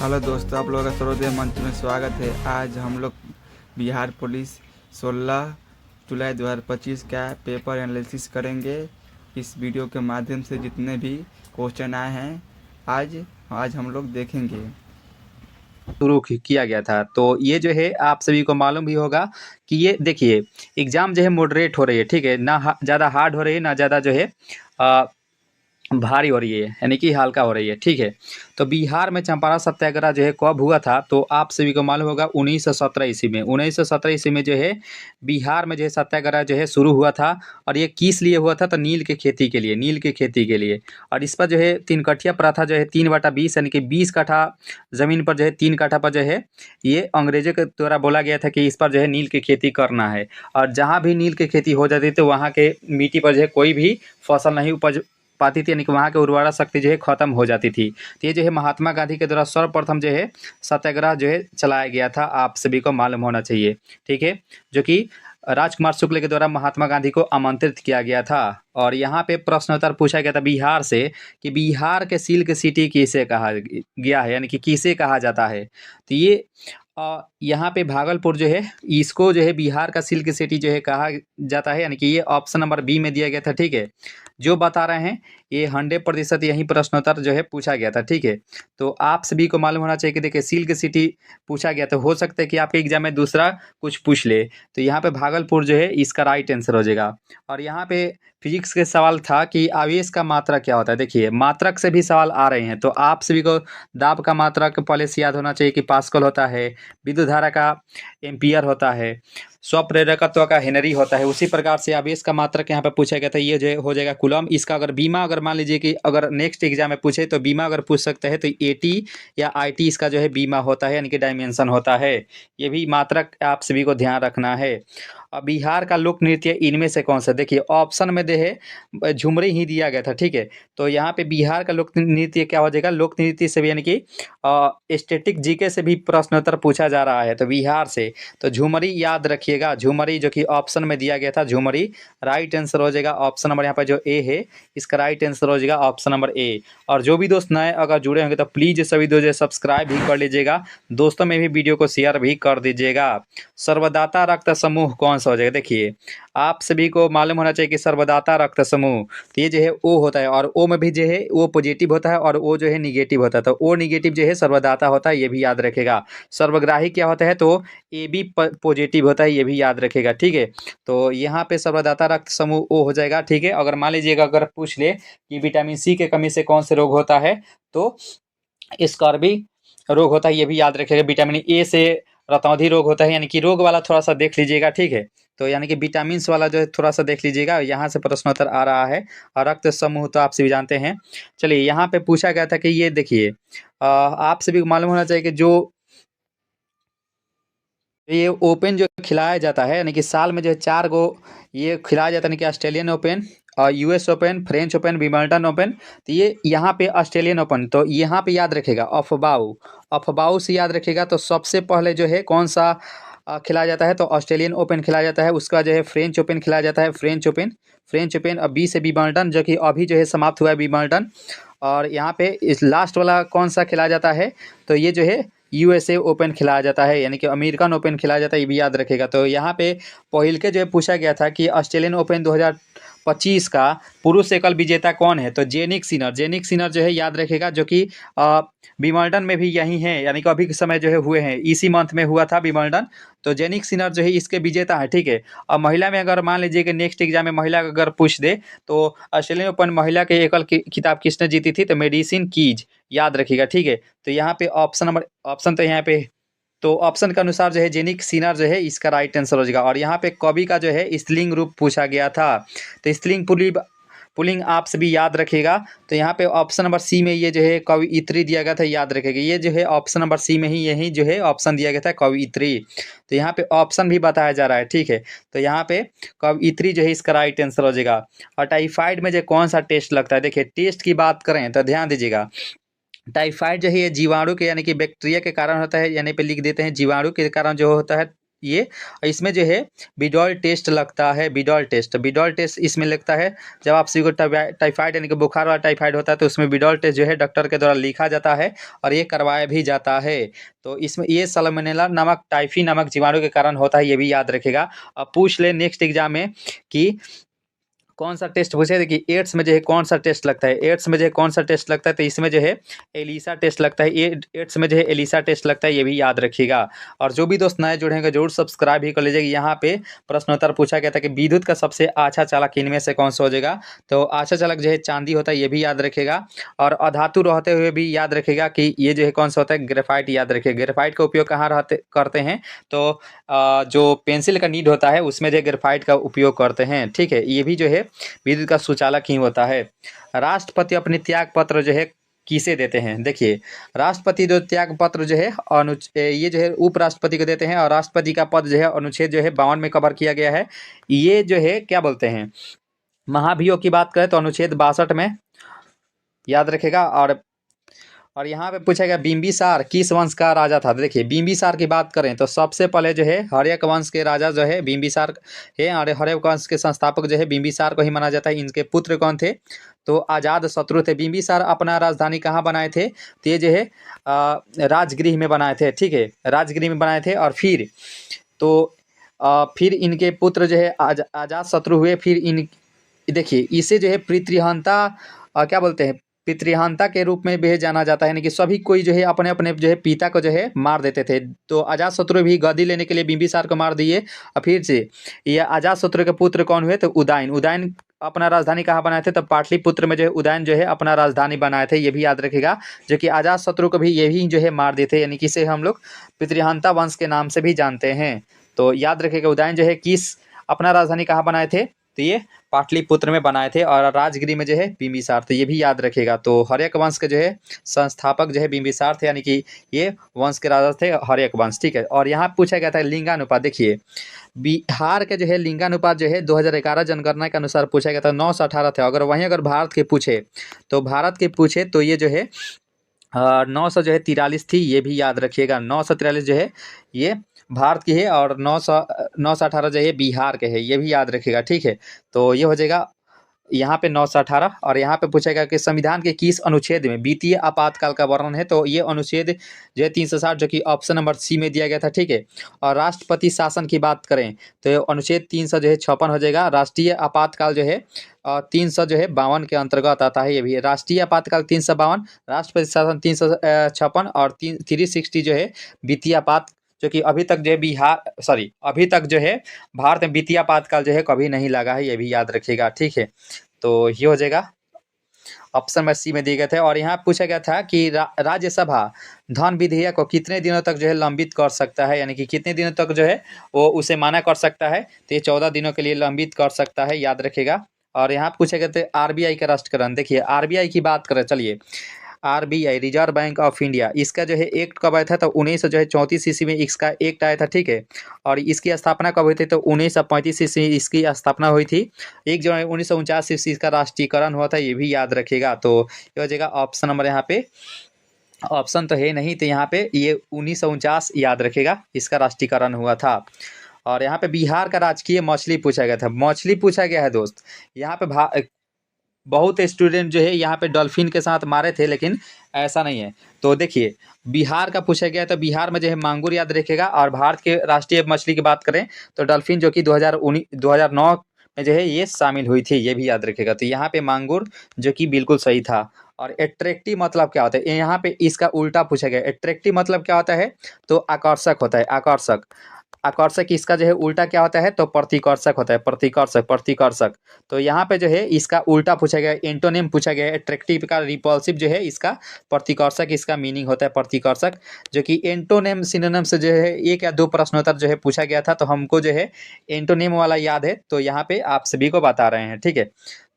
Hello दोस्तों, आप लोगों का सर्वोदय मंच में स्वागत है। आज हम लोग बिहार पुलिस 16 जुलाई 2025 का पेपर एनालिसिस करेंगे। इस वीडियो के माध्यम से जितने भी क्वेश्चन आए हैं आज हम लोग देखेंगे। शुरू किया गया था। तो ये जो है आप सभी को मालूम भी होगा कि ये देखिए एग्ज़ाम जो है मॉडरेट हो रही है, ठीक है ना, ज़्यादा हार्ड हो रही है ना ज़्यादा जो है भारी हो रही है, यानी कि हल्का हो रही है, ठीक है। तो बिहार में चंपारण सत्याग्रह जो है कब हुआ था, तो आप सभी को मालूम होगा 1917 ईस्वी में। 1917 ईस्वी में जो है बिहार में जो है सत्याग्रह जो है शुरू हुआ था। और ये किस लिए हुआ था, तो नील के खेती के लिए, नील की खेती के लिए। और इस पर जो है 3 कठिया प्रथा जो है 3/20 यानी कि 20 कट्ठा ज़मीन पर जो है 3 कट्ठा पर जो है ये अंग्रेजों के द्वारा बोला गया था कि इस पर जो है नील की खेती करना है। और जहाँ भी नील की खेती हो जाती तो वहाँ के मिट्टी पर जो है कोई भी फसल नहीं उपज पाती थी, यानी कि वहाँ की उर्वरा शक्ति जो है खत्म हो जाती थी। तो ये जो है महात्मा गांधी के द्वारा सर्वप्रथम जो है सत्याग्रह जो है चलाया गया था, आप सभी को मालूम होना चाहिए, ठीक है। जो कि राजकुमार शुक्ल के द्वारा महात्मा गांधी को आमंत्रित किया गया था। और यहाँ पे प्रश्नोत्तर पूछा गया था बिहार से कि बिहार के सिल्क सिटी किसे कहा गया है, यानी कि किसे कहा जाता है। तो ये यहाँ पे भागलपुर जो है इसको जो है बिहार का सिल्क सिटी जो है कहा जाता है, यानी कि ये ऑप्शन नंबर बी में दिया गया था, ठीक है। जो बता रहे हैं ये 100% यही प्रश्नोत्तर जो है पूछा गया था, ठीक है। तो आप सभी को मालूम होना चाहिए कि देखिए सिल्क सिटी पूछा गया, तो हो सकता है कि आपके एग्जाम में दूसरा कुछ पूछ ले। तो यहाँ पे भागलपुर जो है इसका राइट आंसर हो जाएगा। और यहाँ पे फिजिक्स के सवाल था कि आवेश का मात्रक क्या होता है। देखिए मात्रक से भी सवाल आ रहे हैं, तो आप सभी को दाब का मात्रक पहले से याद होना चाहिए कि पास्कल होता है, विद्युत धारा का एम्पियर होता है, स्वप्रेरकत्व का हेनरी होता है। उसी प्रकार से आवेश का मात्रक यहाँ पे पूछा गया था, ये जो हो जाएगा कूलम। इसका अगर बीमा अगर मान लीजिए कि अगर नेक्स्ट एग्जाम में पूछे तो बीमा अगर पूछ सकते हैं तो एटी या आईटी इसका जो है बीमा होता है, यानी कि डायमेंशन होता है। ये भी मात्रक आप सभी को ध्यान रखना है। अब बिहार का लोक नृत्य इनमें से कौन सा, देखिए ऑप्शन में दे है झुमरी ही दिया गया था, ठीक है। तो यहाँ पे बिहार का लोक नृत्य क्या हो जाएगा, लोक नृत्य से भी यानी कि स्टैटिक जीके से भी प्रश्नोत्तर पूछा जा रहा है, तो बिहार से तो झुमरी याद रखिएगा, झुमरी जो कि ऑप्शन में दिया गया था, झुमरी राइट आंसर हो जाएगा। ऑप्शन नंबर यहाँ पर जो ए है इसका राइट आंसर हो जाएगा ऑप्शन नंबर ए। और जो भी दोस्त नए अगर जुड़े होंगे तो प्लीज़ सभी दोस्त सब्सक्राइब भी कर लीजिएगा, दोस्तों में भी वीडियो को शेयर भी कर दीजिएगा। सर्वदाता रक्त समूह कौन सा हो जाएगा, देखिए आप सभी को मालूम होना चाहिए कि सर्वदाता रक्त समूह, तो ये जो है ओ होता है। और ओ में भी जो है ओ पॉजिटिव होता है और ओ जो है निगेटिव होता है, तो ओ निगेटिव जो है सर्वदाता होता है, ये भी याद रखेगा। सर्वग्राही क्या होता है, तो ए बी पॉजिटिव होता है, ये भी याद रखेगा, ठीक है। तो यहाँ पे सर्वदाता रक्त समूह ओ हो जाएगा, ठीक है। अगर मान लीजिएगा अगर पूछ ले कि विटामिन सी के कमी से कौन से रोग होता है, तो स्कर्वी रोग होता है, ये भी याद रखिएगा। विटामिन ए से रतौंधी रोग होता है, यानी कि रोग वाला थोड़ा सा देख लीजिएगा, ठीक है। तो यानी कि विटामिन वाला जो है थोड़ा सा देख लीजिएगा, यहाँ से प्रश्नोत्तर आ रहा है। और रक्त समूह तो आप सभी जानते हैं। चलिए यहाँ पे पूछा गया था कि ये देखिए आप सभी को मालूम होना चाहिए कि जो ये ओपन जो खिलाया जाता है, यानी कि साल में जो है 4 गो ये खिलाया जाता है, यानी कि Australian open, US open, French open, Wimbledon open. तो ये यहाँ पे ऑस्ट्रेलियन ओपन, तो यहाँ पे याद रखेगा अफबाऊ, अफबाऊ से याद रखेगा। तो सबसे पहले जो है कौन सा खिलाया जाता है, तो ऑस्ट्रेलियन ओपन खिलाया जाता है। उसका जो है फ्रेंच ओपन खिलाया जाता है, फ्रेंच ओपन, फ्रेंच ओपन। अब बी से विंबलडन जो कि अभी जो है समाप्त हुआ है विंबलडन। और यहाँ पे इस लास्ट वाला कौन सा खिलाया जाता है, तो ये जो है यूएसए ओपन खिलाया जाता है, यानी कि अमेरिकन ओपन खिलाया जाता है, ये भी याद रखेगा। तो यहाँ पे पहिल के जो है पूछा गया था कि ऑस्ट्रेलियन ओपन 2025 का पुरुष एकल विजेता कौन है, तो जेनिक सिनर, जेनिक सिनर जो है याद रखेगा, जो कि विंबलडन में भी यही है, यानी कि अभी के समय जो है हुए हैं, इसी मंथ में हुआ था विंबलडन। तो जेनिक सिनर जो है इसके विजेता है, ठीक है। और महिला में अगर मान लीजिए कि नेक्स्ट एग्जाम में महिला अगर पूछ दे तो ऑस्ट्रेलियन ओपन महिला के एकल खिताब किसने जीती थी, तो मेडिसिन कीज, याद रखिएगा, ठीक है। तो यहाँ पे ऑप्शन तो यहाँ पे, तो ऑप्शन के अनुसार जो है जेनिक सिनर जो है इसका राइट आंसर हो जाएगा। और यहाँ पे कवि का जो है स्त्रीलिंग रूप पूछा गया था, तो स्त्रीलिंग पुल्लिंग आप सभी याद रखिएगा। तो यहाँ पे ऑप्शन नंबर सी में ये जो है कवयित्री दिया गया था, याद रखेगा। ये जो है ऑप्शन नंबर सी में ही यही जो है ऑप्शन दिया गया था कवयित्री। तो यहाँ पे ऑप्शन भी बताया जा रहा है, ठीक है। तो यहाँ पे कवयित्री जो है इसका राइट आंसर हो जाएगा। और टाइफाइड में जो कौन सा टेस्ट लगता है, देखिए टेस्ट की बात करें तो ध्यान दीजिएगा, टाइफाइड जो है ये जीवाणु के यानी कि बैक्टीरिया के कारण होता है, यानी पे लिख देते हैं जीवाणु के कारण जो होता है ये इसमें जो है विड्रॉल टेस्ट लगता है। विड्रॉल टेस्ट इसमें लगता है जब आप सभी को टाइफाइड यानी कि बुखार वाला टाइफाइड होता है तो उसमें विड्रॉल टेस्ट जो है डॉक्टर के द्वारा लिखा जाता है और ये करवाया भी जाता है। तो इसमें ये सल्मोनेला नामक टाइफी नामक जीवाणु के कारण होता है, ये भी याद रखेगा। अब पूछ ले नेक्स्ट एग्जाम में कि कौन सा टेस्ट पूछे। देखिए एड्स में जो है कौन सा टेस्ट लगता है, एड्स में जो है कौन सा टेस्ट लगता है, तो इसमें जो है एलिसा टेस्ट लगता है। एड्स में जो है एलिसा टेस्ट लगता है, ये भी याद रखिएगा। और जो भी दोस्त नए जुड़ेंगे जरूर सब्सक्राइब भी कर लीजिएगा। यहाँ पे प्रश्नोत्तर पूछा गया था कि विद्युत का सबसे अच्छा चालक इनमें से कौन सा हो जाएगा, तो अच्छा चालक जो है चांदी होता है, ये भी याद रखेगा। और अधातु रहते हुए भी याद रखेगा कि ये जो है कौन सा होता है, ग्रेफाइट याद रखिएगा। ग्रेफाइट का उपयोग कहाँ करते हैं, तो जो पेंसिल का नीड होता है उसमें जो ग्रेफाइट का उपयोग करते हैं, ठीक है। ये भी जो है विद्युत का सुचालक ही होता है। राष्ट्रपति अपने त्याग पत्र जो है किसे देते हैं। देखिए राष्ट्रपति जो त्याग पत्र जो है ये जो है उपराष्ट्रपति को देते हैं और राष्ट्रपति का पद जो है अनुच्छेद जो है 52 में कवर किया गया है। ये जो है क्या बोलते हैं, महाभियोग की बात करें तो अनुच्छेद 62 में याद रखेगा। और यहाँ पे पूछा गया बिंबिसार किस वंश का राजा था। देखिए बिंबिसार की बात करें तो सबसे पहले जो है हर्यक वंश के राजा जो है बिंबिसार है, और हर्यक वंश के संस्थापक जो है बिंबिसार को ही माना जाता है। इनके पुत्र कौन थे, तो अजात शत्रु थे। बिंबिसार अपना राजधानी कहाँ बनाए थे, तो ये जो है राजगृह में बनाए थे, ठीक है, राजगृह में बनाए थे। और फिर इनके पुत्र जो है अजात शत्रु हुए। फिर इन देखिए इसे जो है पितृहंता क्या बोलते हैं, पितृहंता के रूप में भी जाना जाता है, यानी कि सभी कोई जो है अपने अपने जो है पिता को जो है मार देते थे। तो अजातशत्रु भी गद्दी लेने के लिए बिंबिसार को मार दिए। और फिर से ये अजातशत्रु के पुत्र कौन हुए, तो उदयन अपना राजधानी कहाँ बनाए थे, तो पाटलिपुत्र में जो है उदयन जो है अपना राजधानी बनाए थे, ये भी याद रखेगा। जो कि अजातशत्रु को भी यही जो है मार दिए थे, यानी कि इसे हम लोग पितृहंता वंश के नाम से भी जानते हैं। तो याद रखेगा उदयन जो है किस अपना राजधानी कहाँ बनाए थे, तो ये पाटलिपुत्र में बनाए थे। और राजगिरी में जो है बिंबिसार, तो ये भी याद रखेगा। तो हर्यक वंश के जो है संस्थापक जो है बिंबिसार थे, यानी कि ये वंश के राजा थे हर्यक वंश, ठीक है। और यहाँ पूछा गया था लिंगानुपात। देखिए बिहार के जो है लिंगानुपात जो है 2011 जनगणना के अनुसार पूछा गया था 9 से 18 थे। अगर भारत के पूछे तो ये जो है 9 से जो है 43 थी, ये भी याद रखिएगा। 9 से 43 जो है ये भारत की है और 9 से 18 जो है बिहार के है, ये भी याद रखिएगा, ठीक है। तो ये हो जाएगा यहाँ पे 9 से 18। और यहाँ पे पूछेगा कि संविधान के किस अनुच्छेद में वित्तीय आपातकाल का वर्णन है, तो ये अनुच्छेद जो है 360 जो कि ऑप्शन नंबर सी में दिया गया था, ठीक है। और राष्ट्रपति शासन की बात करें तो अनुच्छेद 356 हो जाएगा। राष्ट्रीय आपातकाल जो है 352 के अंतर्गत आता है, ये भी है। राष्ट्रीय आपातकाल 352, राष्ट्रपति शासन 356 और 360 जो है वित्तीय आपात, जो कि अभी तक जो है भारत में वित्तीय आपातकाल जो है कभी नहीं लगा है, ये भी याद रखिएगा, ठीक है। तो ये हो जाएगा ऑप्शन में सी में दिए गए थे। और यहाँ पूछा गया था कि राज्यसभा धन विधेयक को कितने दिनों तक जो है लंबित कर सकता है, यानी कि कितने दिनों तक जो है वो उसे माना कर सकता है, तो ये 14 दिनों के लिए लंबित कर सकता है, याद रखेगा। और यहाँ पूछे गए थे आरबीआई का राष्ट्रीयकरण। देखिए आरबीआई की बात करें, चलिए RBI reserve bank of India, इसका जो है एक्ट कब आया था, तो 1934 ईस्वी में इसका एक्ट आया था, ठीक है। और इसकी स्थापना कब हुई थी, तो 1935 ईस्वी इसकी स्थापना हुई थी। 1 जनवरी 1949 ईस्वी इसका राष्ट्रीयकरण हुआ था, ये भी याद रखिएगा। तो ये हो जाएगा ऑप्शन नंबर, यहाँ पे ऑप्शन तो है नहीं, तो यहाँ पे ये 1949 याद रखेगा, इसका राष्ट्रीयकरण हुआ था। और यहाँ पे बिहार का राजकीय मछली पूछा गया था। मछली पूछा गया है दोस्त, यहाँ पे बहुत स्टूडेंट जो है यहाँ पे डॉल्फिन के साथ मारे थे, लेकिन ऐसा नहीं है। तो देखिए बिहार का पूछा गया तो बिहार में जो है मांगुर याद रखेगा। और भारत के राष्ट्रीय मछली की बात करें तो डॉल्फिन, जो कि 2009 में जो है ये शामिल हुई थी, ये भी याद रखेगा। तो यहाँ पे मांगुर जो कि बिल्कुल सही था। और एट्रैक्टिव मतलब क्या होता है, यहाँ पे इसका उल्टा पूछा गया। एट्रैक्टिव मतलब क्या होता है, तो आकर्षक होता है, आकर्षक इसका जो है उल्टा क्या होता है, तो प्रतिकर्षक होता है, प्रतिकर्षक। तो यहाँ पे जो है इसका उल्टा पूछा गया, एंटोनिम पूछा गया है। एट्रैक्टिव का रिपल्सिव जो है इसका प्रतिकर्षक, इसका मीनिंग होता है प्रतिकर्षक। जो कि एंटोनिम सिनोनिम से जो है 1 या 2 प्रश्नोत्तर जो है पूछा गया था, तो हमको जो है एंटोनिम वाला याद है, तो यहाँ पे आप सभी को बता रहे हैं, ठीक है।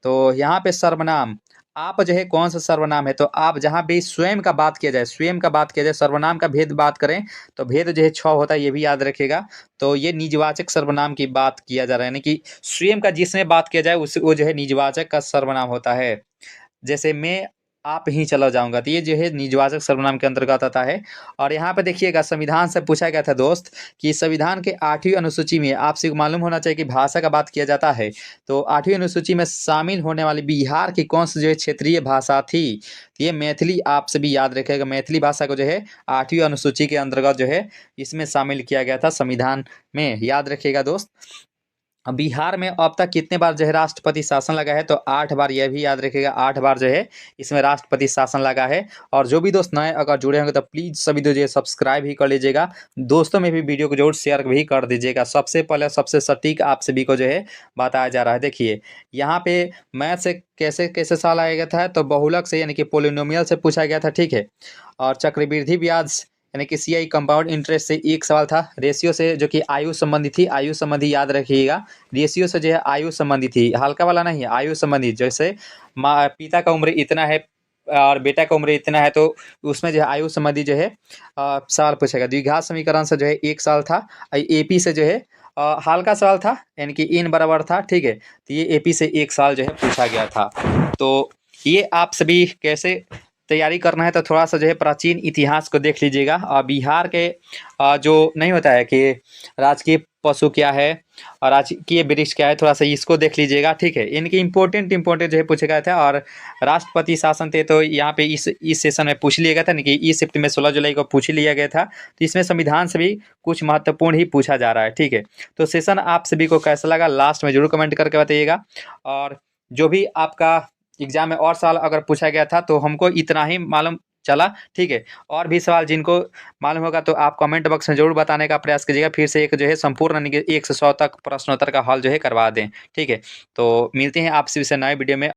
तो यहाँ पे सर्वनाम, आप जो है कौन सा सर्वनाम है, तो आप जहाँ भी स्वयं का बात किया जाए, सर्वनाम का भेद बात करें तो भेद जो है 6 होता है, ये भी याद रखिएगा। तो ये निजवाचक सर्वनाम की बात किया जा रहा है, यानी कि स्वयं का जिसमें बात किया जाए उस वो जो है निजवाचक का सर्वनाम होता है। जैसे मैं आप ही चला जाऊंगा। तो ये जो है निजवाचक सर्वनाम के अंतर्गत आता है। और यहाँ पे देखिएगा संविधान से पूछा गया था दोस्त कि संविधान के 8वीं अनुसूची में आपसे मालूम होना चाहिए कि भाषा का बात किया जाता है, तो 8वीं अनुसूची में शामिल होने वाली बिहार की कौन सी जो है क्षेत्रीय भाषा थी? तो ये मैथिली आप सभी याद रखिएगा। मैथिली भाषा को जो है 8वीं अनुसूची के अंतर्गत जो है इसमें शामिल किया गया था संविधान में, याद रखिएगा दोस्त। बिहार में अब तक कितने बार जो है राष्ट्रपति शासन लगा है? तो 8 बार, यह भी याद रखिएगा 8 बार जो है इसमें राष्ट्रपति शासन लगा है। और जो भी दोस्त नए अगर जुड़े होंगे तो प्लीज़ सभी जो है सब्सक्राइब भी कर लीजिएगा, दोस्तों में भी वीडियो को जरूर शेयर भी कर दीजिएगा। सबसे पहले सबसे सटीक आप सभी को जो है बताया जा रहा है। देखिए यहाँ पे मैथ से कैसे कैसे सवाल आया गया था, तो बहुलक से यानी कि पोलिनोमियल से पूछा गया था, ठीक है। और चक्रवृद्धि ब्याज यानी कि CI कंपाउंड इंटरेस्ट से एक सवाल था। रेशियो से जो कि आयु संबंधी थी, आयु संबंधी याद रखिएगा। रेशियो से जो है आयु संबंधी थी, हल्का वाला नहीं है, आयु संबंधी। जैसे पिता का उम्र इतना है और बेटा का उम्र इतना है, तो उसमें जो है आयु संबंधी जो है सवाल पूछेगा। द्विघात समीकरण से जो है 1 साल था। AP से जो है हल्का सवाल था यानी कि इन बराबर था, ठीक है। तो ये AP से 1 साल जो है पूछा गया था। तो ये आप सभी कैसे तैयारी करना है, तो थोड़ा सा जो है प्राचीन इतिहास को देख लीजिएगा। और बिहार के जो नहीं होता है कि राजकीय पशु क्या है और राजकीय वृक्ष क्या है, थोड़ा सा इसको देख लीजिएगा, ठीक है। इनके इम्पोर्टेंट जो है पूछे गए थे। और राष्ट्रपति शासन थे, तो यहाँ पे इस सेशन में पूछ लिया गया था, कि इस शिफ्ट में 16 जुलाई को पूछ लिया गया था। तो इसमें संविधान से भी कुछ महत्वपूर्ण ही पूछा जा रहा है, ठीक है। तो सेशन आप सभी को कैसा लगा लास्ट में जरूर कमेंट करके बताइएगा। और जो भी आपका एग्जाम में और सवाल अगर पूछा गया था तो हमको इतना ही मालूम चला, ठीक है। और भी सवाल जिनको मालूम होगा तो आप कमेंट बॉक्स में जरूर बताने का प्रयास कीजिएगा। फिर से एक जो है संपूर्ण यानी कि 1 से 100 तक प्रश्नोत्तर का हल जो है करवा दें, ठीक है। तो मिलते हैं आपसे नए वीडियो में।